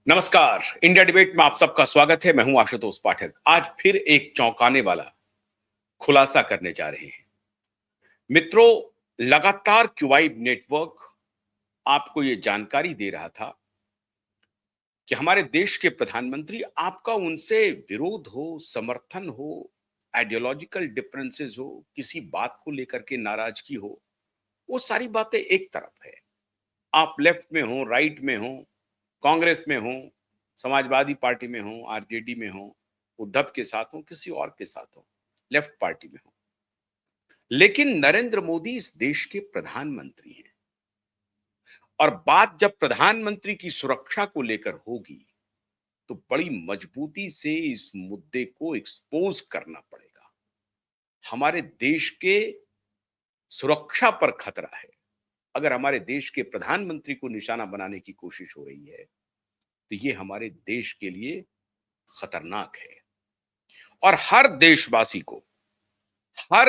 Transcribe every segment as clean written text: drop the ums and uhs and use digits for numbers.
नमस्कार। India debate में आप सबका स्वागत है। मैं हूं आशुतोष पाठक। आज फिर एक चौंकाने वाला खुलासा करने जा रहे हैं। मित्रों, लगातार क्यूबाइब नेटवर्क आपको यह जानकारी दे रहा था कि हमारे देश के प्रधानमंत्री, आपका उनसे विरोध हो, समर्थन हो, आइडियोलॉजिकल डिफरेंसेस हो, किसी बात को लेकर के नाराजगी हो, वो सारी बातें एक तरफ है। आप लेफ्ट में हो, राइट में हो, कांग्रेस में हो, समाजवादी पार्टी में हो, आरजेडी में हो, उद्धव के साथ हो, किसी और के साथ हो, लेफ्ट पार्टी में हो, लेकिन नरेंद्र मोदी इस देश के प्रधानमंत्री हैं। और बात जब प्रधानमंत्री की सुरक्षा को लेकर होगी तो बड़ी मजबूती से इस मुद्दे को एक्सपोज करना पड़ेगा। हमारे देश के सुरक्षा पर खतरा है। अगर हमारे देश के प्रधानमंत्री को निशाना बनाने की कोशिश हो रही है तो ये हमारे देश के लिए खतरनाक है। और हर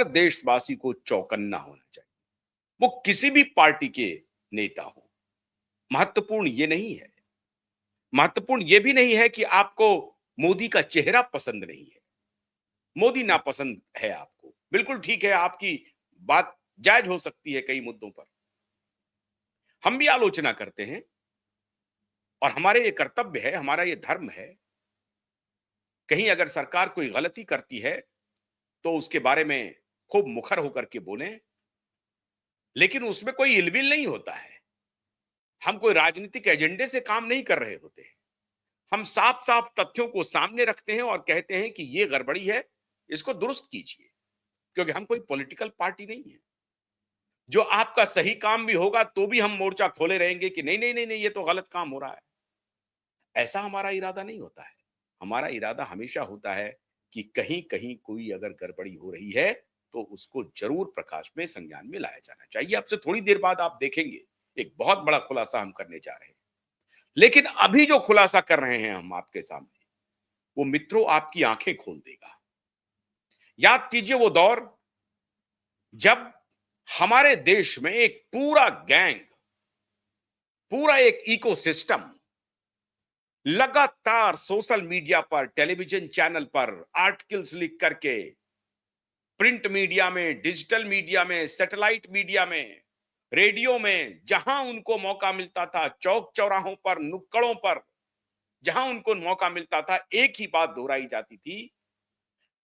देशवासी को चौकन्ना होना चाहिए, वो किसी भी पार्टी के नेता हो। महत्वपूर्ण ये नहीं है, महत्वपूर्ण ये भी नहीं है कि आपको मोदी का चेहरा पसंद नहीं है। मोदी नापसंद है आपको, बिल्कुल ठीक है, आपकी बात जायज हो सकती है कई मुद्दों पर। हम भी आलोचना करते हैं और हमारे ये कर्तव्य है, हमारा ये धर्म है। कहीं अगर सरकार कोई गलती करती है तो उसके बारे में खूब मुखर होकर के बोलें, लेकिन उसमें कोई इलविल नहीं होता है। हम कोई राजनीतिक एजेंडे से काम नहीं कर रहे होते हैं। हम साफ साफ तथ्यों को सामने रखते हैं और कहते हैं कि ये गड़बड़ी है, इसको दुरुस्त कीजिए। क्योंकि हम कोई पॉलिटिकल पार्टी नहीं है जो आपका सही काम भी होगा तो भी हम मोर्चा खोले रहेंगे कि नहीं नहीं नहीं नहीं, ये तो गलत काम हो रहा है। ऐसा हमारा इरादा नहीं होता है। हमारा इरादा हमेशा होता है कि कहीं कहीं कोई अगर गड़बड़ी हो रही है तो उसको जरूर प्रकाश में संज्ञान में लाया जाना चाहिए। आपसे थोड़ी देर बाद आप देखेंगे एक बहुत बड़ा खुलासा हम करने जा रहे हैं। लेकिन अभी जो खुलासा कर रहे हैं हम आपके सामने, वो मित्रों आपकी आंखें खोल देगा। याद कीजिए वो दौर जब हमारे देश में एक पूरा गैंग, पूरा एक इकोसिस्टम लगातार सोशल मीडिया पर, टेलीविजन चैनल पर आर्टिकल्स लिख करके, प्रिंट मीडिया में, डिजिटल मीडिया में, सैटेलाइट मीडिया में, रेडियो में, जहां उनको मौका मिलता था, चौक चौराहों पर, नुक्कड़ों पर, जहां उनको मौका मिलता था, एक ही बात दोहराई जाती थी,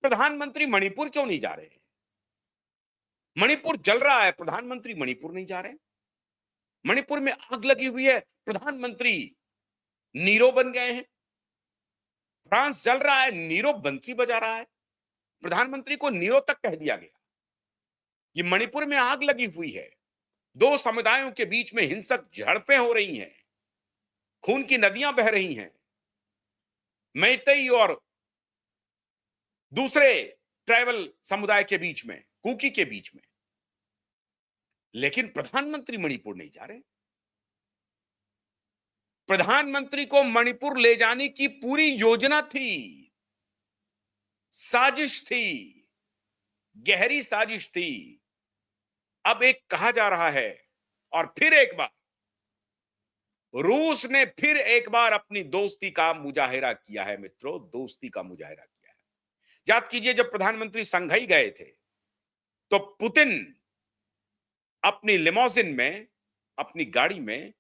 प्रधानमंत्री मणिपुर क्यों नहीं जा रहे हैं? मणिपुर जल रहा है, प्रधानमंत्री मणिपुर नहीं जा रहे। मणिपुर में आग लगी हुई है, प्रधानमंत्री नीरो बन गए हैं। फ्रांस जल रहा है, नीरो बंसी बजा रहा है। प्रधानमंत्री को नीरो तक कह दिया गया। ये मणिपुर में आग लगी हुई है, दो समुदायों के बीच में हिंसक झड़पें हो रही हैं, खून की नदियां बह रही हैं, मैतेई और दूसरे ट्राइबल समुदाय के बीच में, कुकी के बीच में। लेकिन प्रधानमंत्री मणिपुर नहीं जा रहे। प्रधानमंत्री को मणिपुर ले जाने की पूरी योजना थी, साजिश थी, गहरी साजिश थी। अब एक कहा जा रहा है और फिर एक बार रूस ने फिर एक बार अपनी दोस्ती का मुजाहिरा किया है। मित्रों, दोस्ती का मुजाहिरा किया है। याद कीजिए जब प्रधानमंत्री संघई गए थे तो पुतिन अपनी लिमोजिन में, अपनी गाड़ी में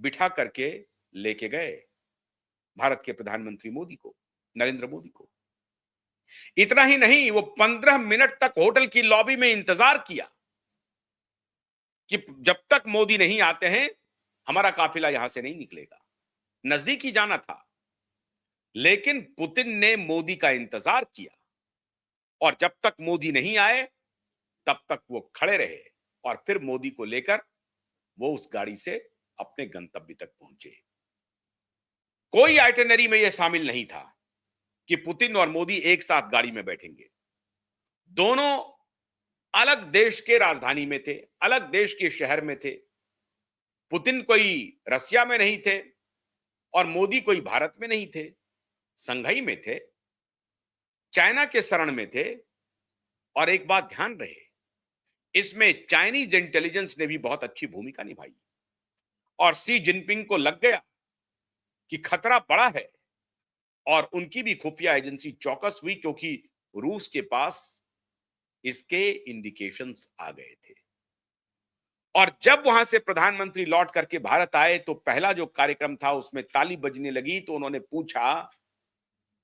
बिठा करके लेके गए भारत के प्रधानमंत्री मोदी को, नरेंद्र मोदी को। इतना ही नहीं, वो 15 मिनट तक होटल की लॉबी में इंतजार किया कि जब तक मोदी नहीं आते हैं हमारा काफिला यहां से नहीं निकलेगा। नजदीक ही जाना था, लेकिन पुतिन ने मोदी का इंतजार किया और जब तक मोदी नहीं आए तब तक वो खड़े रहे और फिर मोदी को लेकर वो उस गाड़ी से अपने गंतव्य तक पहुंचे। कोई आइटिनरी में यह शामिल नहीं था कि पुतिन और मोदी एक साथ गाड़ी में बैठेंगे। दोनों अलग देश के राजधानी में थे, अलग देश के शहर में थे। पुतिन कोई रसिया में नहीं थे और मोदी कोई भारत में नहीं थे, संघई में थे, चाइना के शरण में थे। और एक बात ध्यान रहे, इसमें चाइनीज इंटेलिजेंस ने भी बहुत अच्छी भूमिका निभाई और शी जिनपिंग को लग गया कि खतरा बड़ा है और उनकी भी खुफिया एजेंसी चौकस हुई क्योंकि रूस के पास इसके इंडिकेशंस आ गए थे। और जब वहां से प्रधानमंत्री लौट करके भारत आए तो पहला जो कार्यक्रम था उसमें ताली बजने लगी, तो उन्होंने पूछा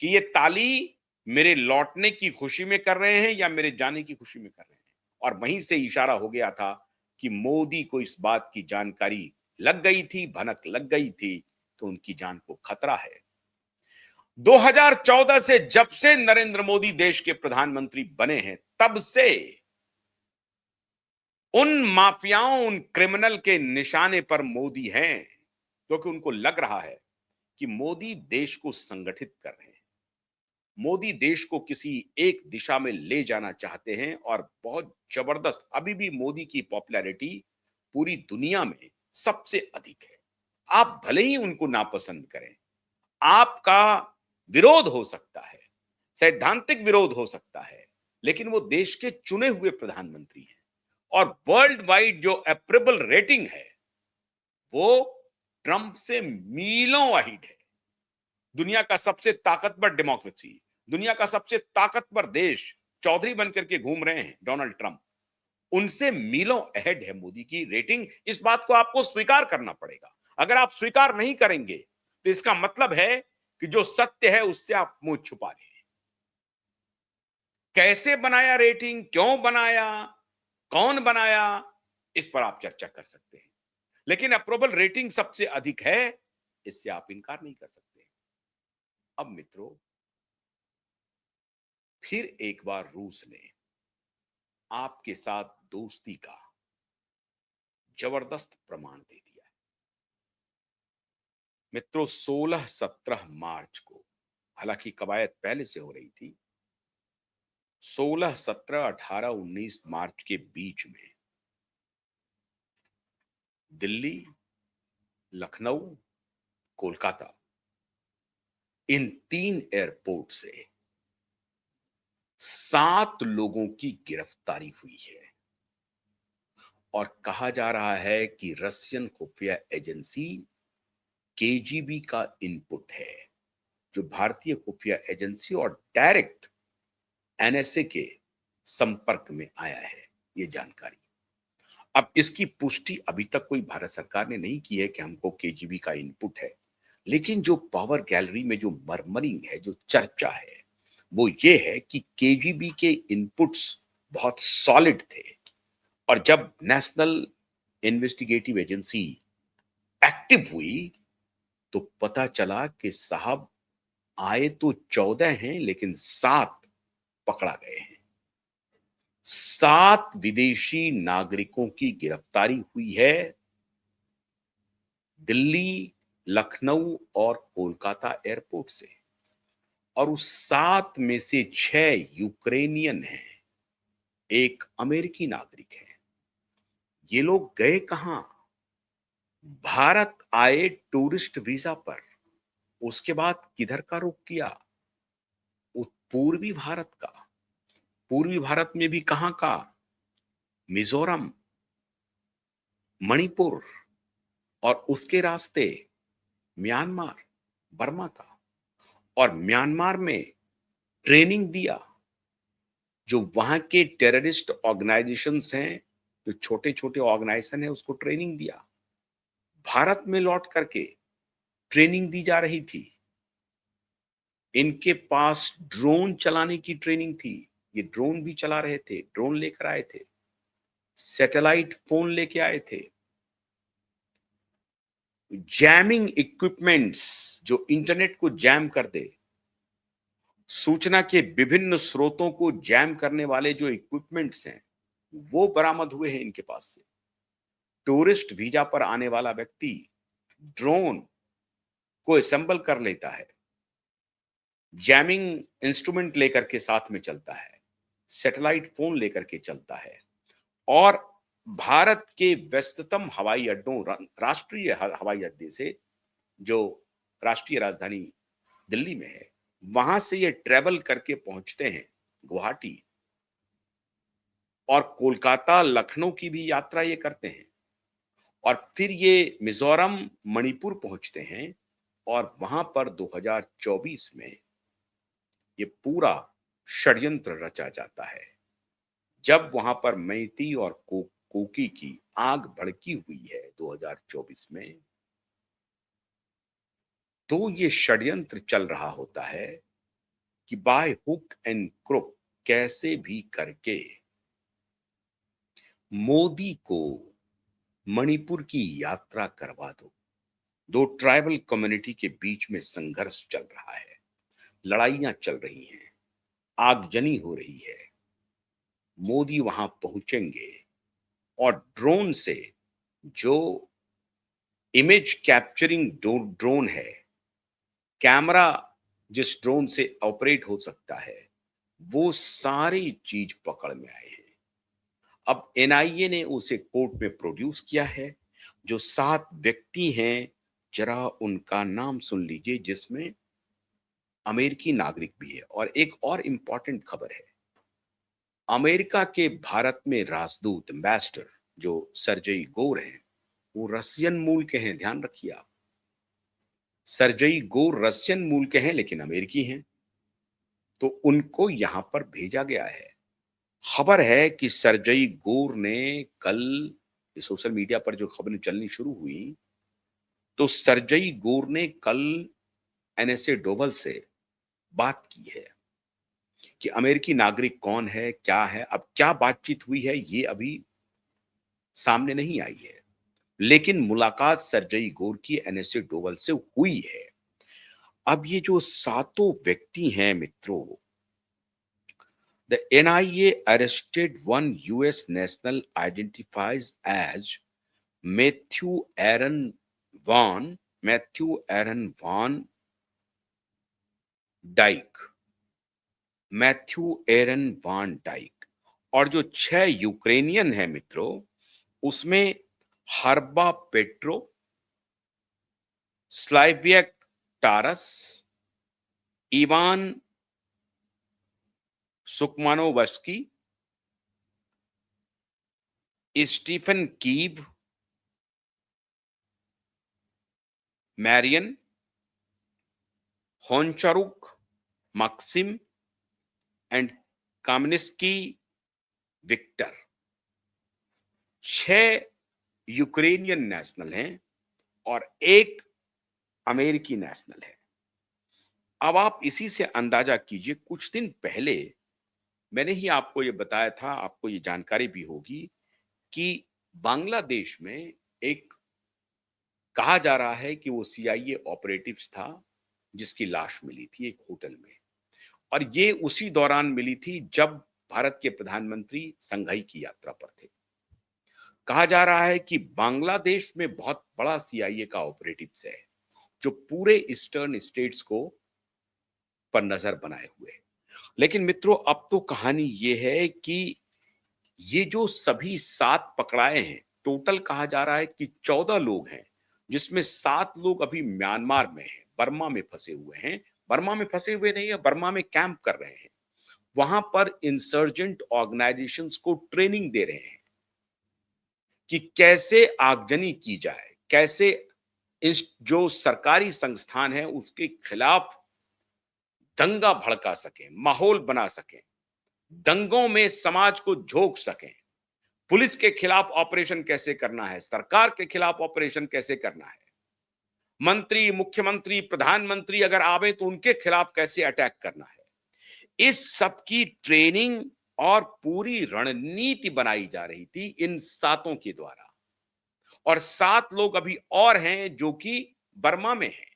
कि ये ताली मेरे लौटने की खुशी में कर रहे हैं या मेरे जाने की खुशी में कर रहे हैं। और वहीं से इशारा हो गया था कि मोदी को इस बात की जानकारी लग गई थी, भनक लग गई थी कि उनकी जान को खतरा है। 2014 से जब से नरेंद्र मोदी देश के प्रधानमंत्री बने हैं, तब से उन माफियाओं, उन क्रिमिनल के निशाने पर मोदी हैं, क्योंकि उनको लग रहा है कि मोदी देश को संगठित कर रहे हैं। मोदी देश को किसी एक दिशा में ले जाना चाहते हैं और बहुत जबरदस्त, अभी भी मोदी की पॉपुलैरिटी पूरी दुनिया में सबसे अधिक है। आप भले ही उनको नापसंद करें, आपका विरोध हो सकता है, सैद्धांतिक विरोध हो सकता है, लेकिन वो देश के चुने हुए प्रधानमंत्री हैं और वर्ल्ड वाइड जो अप्रूवल रेटिंग है वो ट्रंप से मीलों अहिट है। दुनिया का सबसे ताकतवर डेमोक्रेसी, दुनिया का सबसे ताकतवर देश चौधरी बनकर के घूम रहे हैं डोनाल्ड ट्रंप, उनसे मीलों अहेड है मोदी की रेटिंग। इस बात को आपको स्वीकार करना पड़ेगा। अगर आप स्वीकार नहीं करेंगे तो इसका मतलब है कि जो सत्य है उससे आप मुंह छुपा रहे हैं। कैसे बनाया रेटिंग, क्यों बनाया, कौन बनाया, इस पर आप चर्चा कर सकते हैं, लेकिन अप्रूवल रेटिंग सबसे अधिक है, इससे आप इनकार नहीं कर सकते। अब मित्रों, फिर एक बार रूस ने आपके साथ दोस्ती का जबरदस्त प्रमाण दे दिया है। मित्रों, 16-17 मार्च को, हालांकि कवायद पहले से हो रही थी, 16, 17, 18, 19 मार्च के बीच में दिल्ली, लखनऊ, कोलकाता, इन 3 एयरपोर्ट से 7 लोगों की गिरफ्तारी हुई है और कहा जा रहा है कि रशियन खुफिया एजेंसी केजीबी का इनपुट है, जो भारतीय खुफिया एजेंसी और डायरेक्ट एनएसए के संपर्क में आया है ये जानकारी। अब इसकी पुष्टि अभी तक कोई भारत सरकार ने नहीं की है कि हमको केजीबी का इनपुट है, लेकिन जो पावर गैलरी में जो मर्मरिंग है, जो चर्चा है, वो ये है कि केजीबी के इनपुट्स बहुत सॉलिड थे और जब नेशनल इन्वेस्टिगेटिव एजेंसी एक्टिव हुई तो पता चला कि साहब आए तो 14 हैं लेकिन 7 पकड़ा गए हैं। 7 विदेशी नागरिकों की गिरफ्तारी हुई है दिल्ली, लखनऊ और कोलकाता एयरपोर्ट से, और उस 7 में से 6 यूक्रेनियन हैं, एक अमेरिकी नागरिक है। ये लोग गए कहां? भारत आए टूरिस्ट वीजा पर, उसके बाद किधर का रुख किया? पूर्वी भारत का। पूर्वी भारत में भी कहां का? मिजोरम, मणिपुर और उसके रास्ते म्यांमार, बर्मा का। और म्यांमार में ट्रेनिंग दिया, जो वहां के टेररिस्ट ऑर्गेनाइजेशंस हैं, जो छोटे छोटे ऑर्गेनाइजेशन है, उसको ट्रेनिंग दिया। भारत में लौट करके ट्रेनिंग दी जा रही थी। इनके पास ड्रोन चलाने की ट्रेनिंग थी, ये ड्रोन भी चला रहे थे, ड्रोन लेकर आए थे, सैटेलाइट फोन लेके आए थे, जैमिंग इक्विपमेंट्स जो इंटरनेट को जैम कर दे, सूचना के विभिन्न स्रोतों को जैम करने वाले जो इक्विपमेंट्स हैं वो बरामद हुए हैं इनके पास से। टूरिस्ट वीजा पर आने वाला व्यक्ति ड्रोन को असेंबल कर लेता है, जैमिंग इंस्ट्रूमेंट लेकर के साथ में चलता है, सैटेलाइट फोन लेकर के चलता है और भारत के व्यस्ततम हवाई अड्डों, राष्ट्रीय हवाई अड्डे से, जो राष्ट्रीय राजधानी दिल्ली में है, वहां से ये ट्रेवल करके पहुंचते हैं गुवाहाटी, और कोलकाता, लखनऊ की भी यात्रा ये करते हैं और फिर ये मिजोरम, मणिपुर पहुंचते हैं और वहां पर 2024 में ये पूरा षड्यंत्र रचा जाता है। जब वहां पर मैती और कुकी की आग भड़की हुई है 2024 में, तो ये षड्यंत्र चल रहा होता है कि बाय हुक एंड क्रुक कैसे भी करके मोदी को मणिपुर की यात्रा करवा दो। दो ट्राइबल कम्युनिटी के बीच में संघर्ष चल रहा है, लड़ाइयां चल रही हैं, आगजनी हो रही है। मोदी वहां पहुंचेंगे और ड्रोन से, जो इमेज कैप्चरिंग ड्रोन है, कैमरा जिस ड्रोन से ऑपरेट हो सकता है, वो सारी चीज पकड़ में आए हैं। अब एनआईए ने उसे कोर्ट में प्रोड्यूस किया है। जो 7 व्यक्ति हैं, जरा उनका नाम सुन लीजिए, जिसमें अमेरिकी नागरिक भी है। और एक और इंपॉर्टेंट खबर है, अमेरिका के भारत में राजदूत एम्बेसडर जो सर्जेई गोर हैं, वो रशियन मूल के हैं, ध्यान रखिए आप। सर्जेई गोर रशियन मूल के हैं लेकिन अमेरिकी हैं, तो उनको यहां पर भेजा गया है। खबर है कि सर्जेई गोर ने कल, सोशल मीडिया पर जो खबरें चलनी शुरू हुई, तो सर्जेई गोर ने कल एनएसए डोभाल से बात की है कि अमेरिकी नागरिक कौन है, क्या है। अब क्या बातचीत हुई है ये अभी सामने नहीं आई है, लेकिन मुलाकात सर्जेई गोर की एनएसए डोभाल से हुई है। अब ये जो 7 व्यक्ति हैं मित्रों, the NIA arrested one US national identifies as Matthew Aaron Van Dyke, Matthew Aaron Van Dyke. और जो 6 यूक्रेनियन हैं मित्रों, उसमें Herba Petro, Slyvyak Taras, Ivan Sukmanovsky, Stefan Kyiv, Marian Honcharuk, Maksym and Kaminsky Viktor. 6 Ukrainian national हैं और 1 अमेरिकी national है। अब आप इसी से अंदाजा कीजिए, कुछ दिन पहले मैंने ही आपको ये बताया था, आपको ये जानकारी भी होगी कि बांग्लादेश में एक, कहा जा रहा है कि वो सीआईए ऑपरेटिव्स था जिसकी लाश मिली थी एक होटल में, और ये उसी दौरान मिली थी जब भारत के प्रधानमंत्री संघाई की यात्रा पर थे। कहा जा रहा है कि बांग्लादेश में बहुत बड़ा सीआईए का ऑपरेटिव्स है जो पूरे ईस्टर्न स्टेट्स को पर नजर बनाए हुए है। लेकिन मित्रों, अब तो कहानी ये है कि ये जो सभी 7 पकड़ाए हैं, टोटल कहा जा रहा है कि 14 लोग हैं, जिसमें 7 लोग अभी म्यांमार में हैं, बर्मा में फंसे हुए हैं। बर्मा में फंसे हुए नहीं है, बर्मा में कैंप कर रहे हैं। वहां पर इंसर्जेंट ऑर्गेनाइजेशंस को ट्रेनिंग दे रहे हैं कि कैसे आगजनी की जाए, कैसे जो सरकारी संस्थान है उसके खिलाफ दंगा भड़का सकें, माहौल बना सकें, दंगों में समाज को झोंक सकें। पुलिस के खिलाफ ऑपरेशन कैसे करना है, सरकार के खिलाफ ऑपरेशन कैसे करना है, मंत्री, मुख्यमंत्री, प्रधानमंत्री अगर आवे तो उनके खिलाफ कैसे अटैक करना है, इस सब की ट्रेनिंग और पूरी रणनीति बनाई जा रही थी इन 7 के द्वारा। और 7 लोग अभी और हैं जो कि बर्मा में हैं।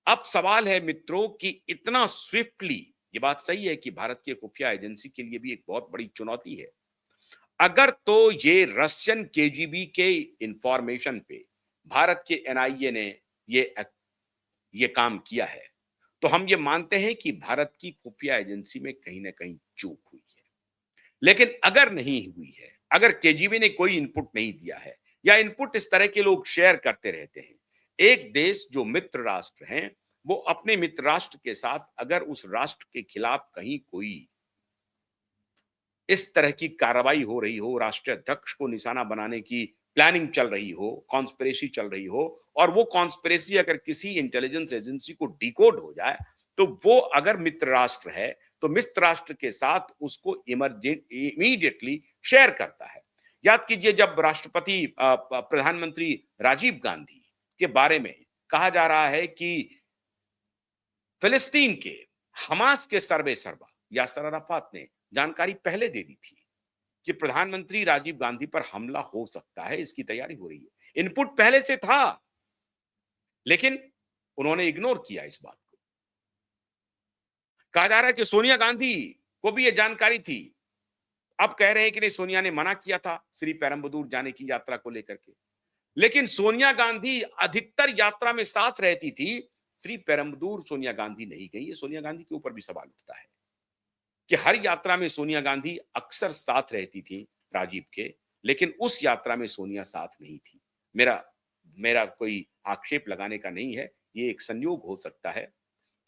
अब सवाल है मित्रों कि इतना स्विफ्टली, ये बात सही है कि भारत की खुफिया एजेंसी के लिए भी एक बहुत बड़ी चुनौती है। अगर तो ये रशियन केजीबी के इंफॉर्मेशन पे भारत के एनआईए ने ये काम किया है, तो हम ये मानते हैं कि भारत की खुफिया एजेंसी में कहीं ना कहीं चूक हुई है। लेकिन अगर नहीं हुई है, अगर केजीबी ने कोई इनपुट नहीं दिया है, या इनपुट इस तरह के लोग शेयर करते रहते हैं, एक देश जो मित्र राष्ट्र हैं, वो अपने मित्र राष्ट्र के साथ अगर उस राष्ट्र के खिलाफ कहीं कोई इस तरह की कार्रवाई हो रही हो, राष्ट्रीय अध्यक्ष को निशाना बनाने की प्लानिंग चल रही हो, कॉन्स्पिरेसी चल रही हो, और वो कॉन्स्पिरेसी अगर किसी इंटेलिजेंस एजेंसी को डिकोड हो जाए, तो वो अगर मित्र राष्ट्र है, तो मित्र राष्ट्र के साथ उसको इमीडिएटली शेयर करता है। याद कीजिए, जब राष्ट्रपति प्रधानमंत्री राजीव गांधी के बारे में कहा जा रहा है कि फिलिस्तीन के हमास के सर्वे सर्वा यासर अराफात ने जानकारी पहले दे दी थी कि प्रधानमंत्री राजीव गांधी पर हमला हो सकता है, इसकी तैयारी हो रही है। इनपुट पहले से था, लेकिन उन्होंने इग्नोर किया इस बात को। कहा जा रहा है कि सोनिया गांधी को भी यह जानकारी थी। अब कह रहे हैं कि नहीं, सोनिया ने मना किया था श्री पेरम्बदूर जाने की यात्रा को लेकर के, लेकिन सोनिया गांधी अधिकतर यात्रा में साथ रहती थी। श्री पेरम्बदूर सोनिया गांधी नहीं गई। ये सोनिया गांधी के ऊपर भी सवाल उठता है कि हर यात्रा में सोनिया गांधी अक्सर साथ रहती थी राजीव के, लेकिन उस यात्रा में सोनिया साथ नहीं थी। मेरा मेरा कोई आक्षेप लगाने का नहीं है, ये एक संयोग हो सकता है,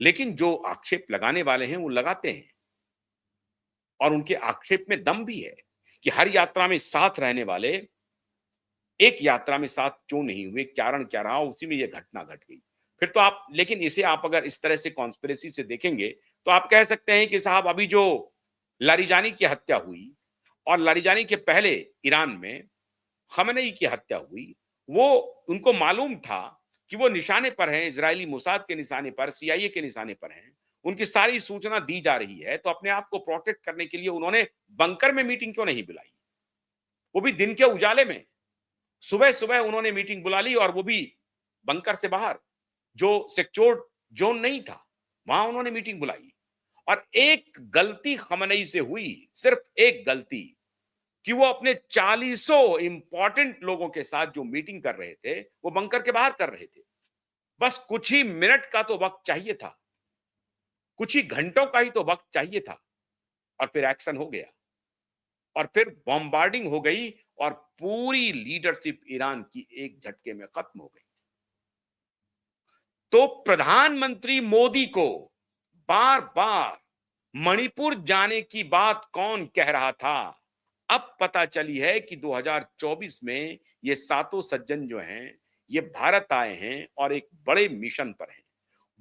लेकिन जो आक्षेप लगाने वाले हैं वो लगाते हैं, और उनके आक्षेप में दम भी है कि हर यात्रा में साथ रहने वाले एक यात्रा में साथ क्यों नहीं हुए, कारण क्या रहा, उसी में यह घटना घट गई। फिर तो आप, लेकिन इसे आप अगर इस तरह से कॉन्स्पिरेसी से देखेंगे, तो आप कह सकते हैं कि साहब, अभी जो लारिजानी की हत्या हुई और लारिजानी के पहले ईरान में खमेनेई की हत्या हुई, वो उनको मालूम था कि वो निशाने पर हैं, इजरायली मोसाद के निशाने पर, सीआईए के निशाने पर हैं, उनकी सारी सूचना दी जा रही है, तो अपने आप को प्रोटेक्ट करने के लिए उन्होंने बंकर में मीटिंग क्यों नहीं बुलाई, वो भी दिन के उजाले में। सुबह सुबह उन्होंने मीटिंग बुला ली, और वो भी बंकर से बाहर, जो सिक्योर्ड जोन नहीं था, वहां उन्होंने मीटिंग बुलाई। और एक गलती खमेनेई से हुई, सिर्फ एक गलती, कि वो अपने 40 इंपॉर्टेंट लोगों के साथ जो मीटिंग कर रहे थे, वो बंकर के बाहर कर रहे थे। बस कुछ ही मिनट का तो वक्त चाहिए था, कुछ ही घंटों का ही तो वक्त चाहिए था, और फिर एक्शन हो गया, और फिर बॉम्बार्डिंग हो गई, और पूरी लीडरशिप ईरान की एक झटके में खत्म हो गई। तो प्रधानमंत्री मोदी को बार बार मणिपुर जाने की बात कौन कह रहा था? अब पता चली है कि 2024 में ये सातों सज्जन जो हैं, ये भारत आए हैं और एक बड़े मिशन पर हैं।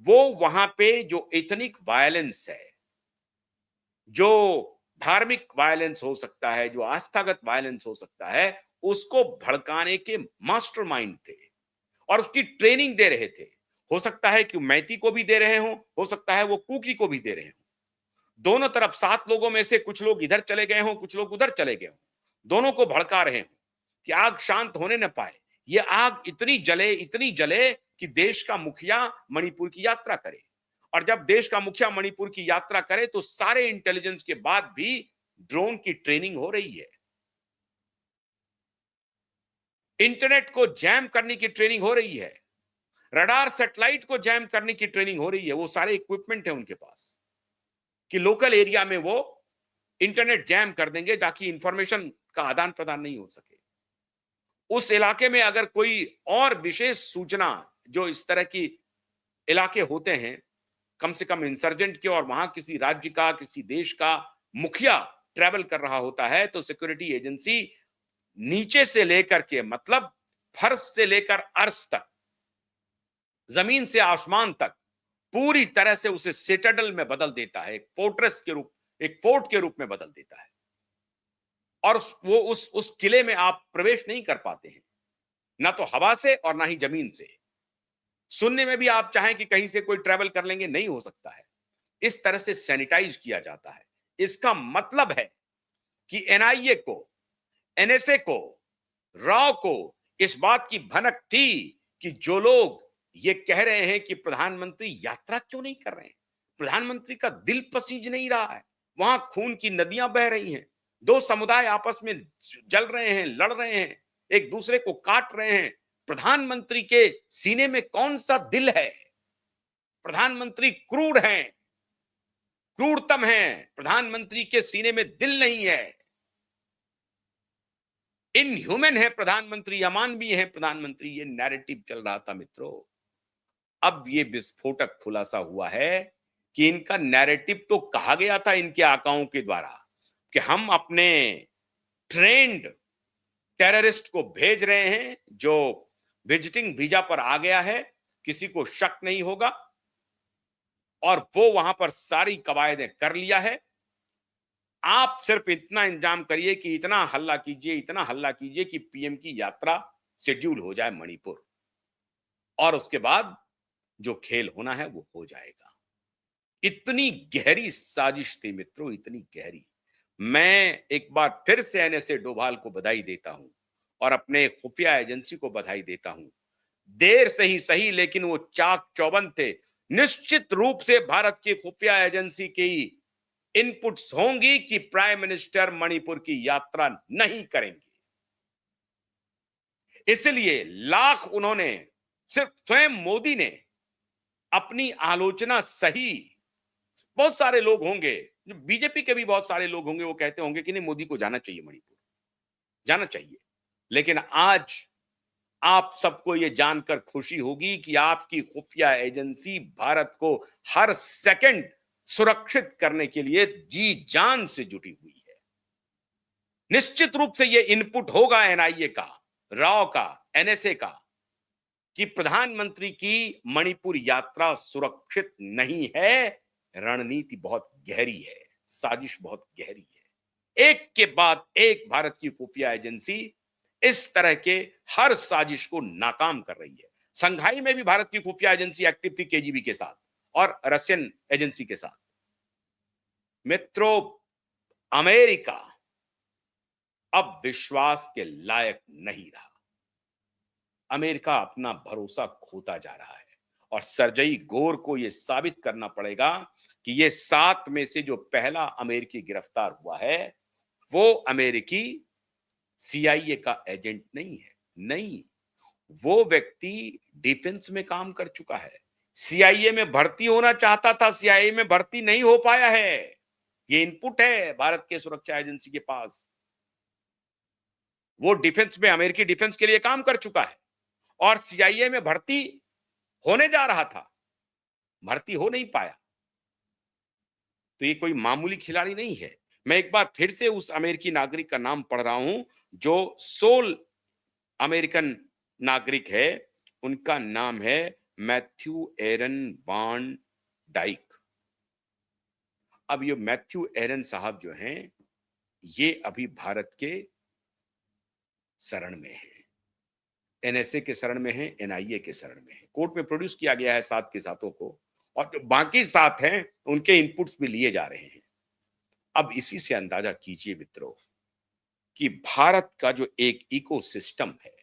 वो वहां पे जो एथनिक वायलेंस है, जो धार्मिक वायलेंस हो सकता है, जो आस्थागत वायलेंस हो सकता है, उसको भड़काने के मास्टरमाइंड थे, और उसकी ट्रेनिंग दे रहे थे। हो सकता है कि मैती को भी दे रहे हो सकता है वो कुकी को भी दे रहे हो। दोनों तरफ 7 लोगों में से कुछ लोग इधर चले गए हों, कुछ लोग उधर चले गए हों, दोनों को भड़का रहे हों कि आग शांत होने न पाए। ये आग इतनी जले कि देश का मुखिया मणिपुर की यात्रा करे, और जब देश का मुखिया मणिपुर की यात्रा करे, तो सारे इंटेलिजेंस के बाद भी ड्रोन की ट्रेनिंग हो रही है, इंटरनेट को जैम करने की ट्रेनिंग हो रही है, रडार सैटेलाइट को जैम करने की ट्रेनिंग हो रही है। वो सारे इक्विपमेंट है उनके पास कि लोकल एरिया में वो इंटरनेट जैम कर देंगे ताकि इंफॉर्मेशन का आदान प्रदान नहीं हो सके। उस इलाके में अगर कोई और विशेष सूचना, जो इस तरह की इलाके होते हैं, कम से कम इंसर्जेंट के, और वहां किसी राज्य का, किसी देश का मुखिया ट्रैवल कर रहा होता है, तो सिक्योरिटी एजेंसी नीचे से लेकर के, मतलब फर्श से लेकर अर्श तक, जमीन से आसमान तक, पूरी तरह से उसे सिटाडल में बदल देता है, एक फोर्ट्रेस के रूप, एक फोर्ट के रूप में बदल देता है, और वो उस किले में आप प्रवेश नहीं कर पाते हैं, ना तो हवा से और ना ही जमीन से। सुनने में भी आप चाहें कि कहीं से कोई ट्रैवल कर लेंगे, नहीं हो सकता है। इस तरह से सैनिटाइज किया जाता है। इसका मतलब है कि एनआईए को, एनएसए को, राव को इस बात की भनक थी कि जो लोग ये कह रहे हैं कि प्रधानमंत्री यात्रा क्यों नहीं कर रहे हैं, प्रधानमंत्री का दिल पसीज नहीं रहा है, वहां खून की नदियां बह रही हैं, दो समुदाय आपस में जल रहे हैं, लड़ रहे हैं, एक दूसरे को काट रहे हैं, प्रधानमंत्री के सीने में कौन सा दिल है? प्रधानमंत्री क्रूर हैं, क्रूरतम हैं, प्रधानमंत्री के सीने में दिल नहीं है, इनह्यूमन है प्रधानमंत्री, अमानवीय है प्रधानमंत्री। ये नैरेटिव चल रहा था मित्रों। अब ये विस्फोटक खुलासा हुआ है कि इनका नैरेटिव तो कहा गया था इनके आकाओं के द्वारा कि हम अपने ट्रेंड टेररिस्ट को भेज रहे हैं जो विजिटिंग वीजा पर आ गया है, किसी को शक नहीं होगा, और वो वहां पर सारी कवायदें कर लिया है। आप सिर्फ इतना इंतजाम करिए कि इतना हल्ला कीजिए, इतना हल्ला कीजिए कि पीएम की यात्रा शेड्यूल हो जाए मणिपुर, और उसके बाद जो खेल होना है वो हो जाएगा। इतनी गहरी साजिश थी मित्रों, इतनी गहरी। मैं एक बार फिर से एनएसए डोभाल को बधाई देता हूं और अपने खुफिया एजेंसी को बधाई देता हूं। देर से ही सही, लेकिन वो चाक चौबंद थे। निश्चित रूप से भारत की खुफिया एजेंसी की इनपुट्स होंगी कि प्राइम मिनिस्टर मणिपुर की यात्रा नहीं करेंगे। इसलिए लाख उन्होंने, सिर्फ स्वयं मोदी ने अपनी आलोचना सही। बहुत सारे लोग होंगे, बीजेपी के भी बहुत सारे लोग होंगे, वो कहते होंगे कि नहीं, मोदी को जाना चाहिए मणिपुर, जाना चाहिए। लेकिन आज आप सबको ये जानकर खुशी होगी कि आपकी खुफिया एजेंसी भारत को हर सेकंड सुरक्षित करने के लिए जी जान से जुटी हुई है। निश्चित रूप से ये इनपुट होगा एनआईए का, राव का, एनएसए का, कि प्रधानमंत्री की मणिपुर यात्रा सुरक्षित नहीं है। रणनीति बहुत गहरी है, साजिश बहुत गहरी है। एक के बाद एक भारत की खुफिया एजेंसी इस तरह के हर साजिश को नाकाम कर रही है। संघाई में भी भारत की खुफिया एजेंसी एक्टिव थी केजीबी के साथ और रशियन एजेंसी के साथ। मित्रों, अमेरिका अब विश्वास के लायक नहीं रहा। अमेरिका अपना भरोसा खोता जा रहा है और सरजई गोर को यह साबित करना पड़ेगा कि ये 7 में से जो पहला अमेरिकी गिरफ्तार हुआ है वो अमेरिकी सीआईए का एजेंट नहीं है। नहीं, वो व्यक्ति डिफेंस में काम कर चुका है। सीआईए में भर्ती होना चाहता था, सीआईए में भर्ती नहीं हो पाया है। ये इनपुट है भारत के सुरक्षा एजेंसी के पास। वो डिफेंस में, अमेरिकी डिफेंस के लिए काम कर चुका है और सीआईए में भर्ती होने जा रहा था, भर्ती हो नहीं पाया। तो ये कोई मामूली खिलाड़ी नहीं है। मैं एक बार फिर से उस अमेरिकी नागरिक का नाम पढ़ रहा हूं जो सोल अमेरिकन नागरिक है। उनका नाम है मैथ्यू एरन वान डाइक। अब ये मैथ्यू एरन साहब जो हैं, ये अभी भारत के शरण में है, एनएसए के शरण में है, एनआईए के शरण में है। कोर्ट में प्रोड्यूस किया गया है 7 के साथों को, और जो बाकी 7 हैं उनके इनपुट्स भी लिए जा रहे हैं। अब इसी से अंदाजा कीजिए मित्रों कि भारत का जो एक इकोसिस्टम है,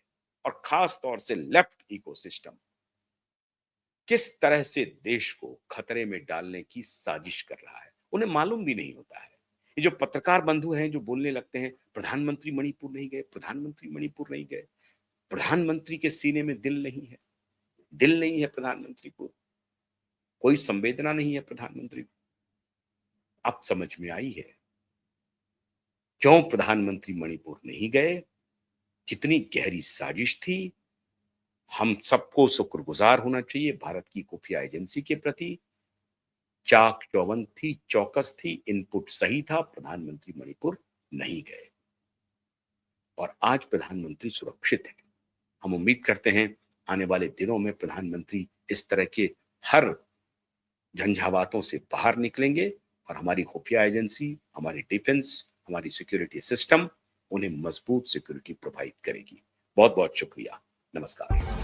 और खास तौर से लेफ्ट इकोसिस्टम, किस तरह से देश को खतरे में डालने की साजिश कर रहा है। उन्हें मालूम भी नहीं होता है। ये जो पत्रकार बंधु हैं जो बोलने लगते हैं प्रधानमंत्री मणिपुर नहीं गए, प्रधानमंत्री मणिपुर नहीं गए, प्रधानमंत्री के सीने में दिल नहीं है, दिल नहीं है प्रधानमंत्री को, कोई संवेदना नहीं है प्रधानमंत्री को। अब समझ में आई है क्यों प्रधानमंत्री मणिपुर नहीं गए, कितनी गहरी साजिश थी। हम सबको शुक्रगुजार होना चाहिए भारत की खुफिया एजेंसी के प्रति। चाक चौबंद थी, चौकस थी, इनपुट सही था, प्रधानमंत्री मणिपुर नहीं गए और आज प्रधानमंत्री सुरक्षित है। हम उम्मीद करते हैं आने वाले दिनों में प्रधानमंत्री इस तरह के हर झंझावातों से बाहर निकलेंगे और हमारी खुफिया एजेंसी, हमारी डिफेंस, हमारी सिक्योरिटी सिस्टम उन्हें मजबूत सिक्योरिटी प्रोवाइड करेगी। बहुत बहुत शुक्रिया। नमस्कार।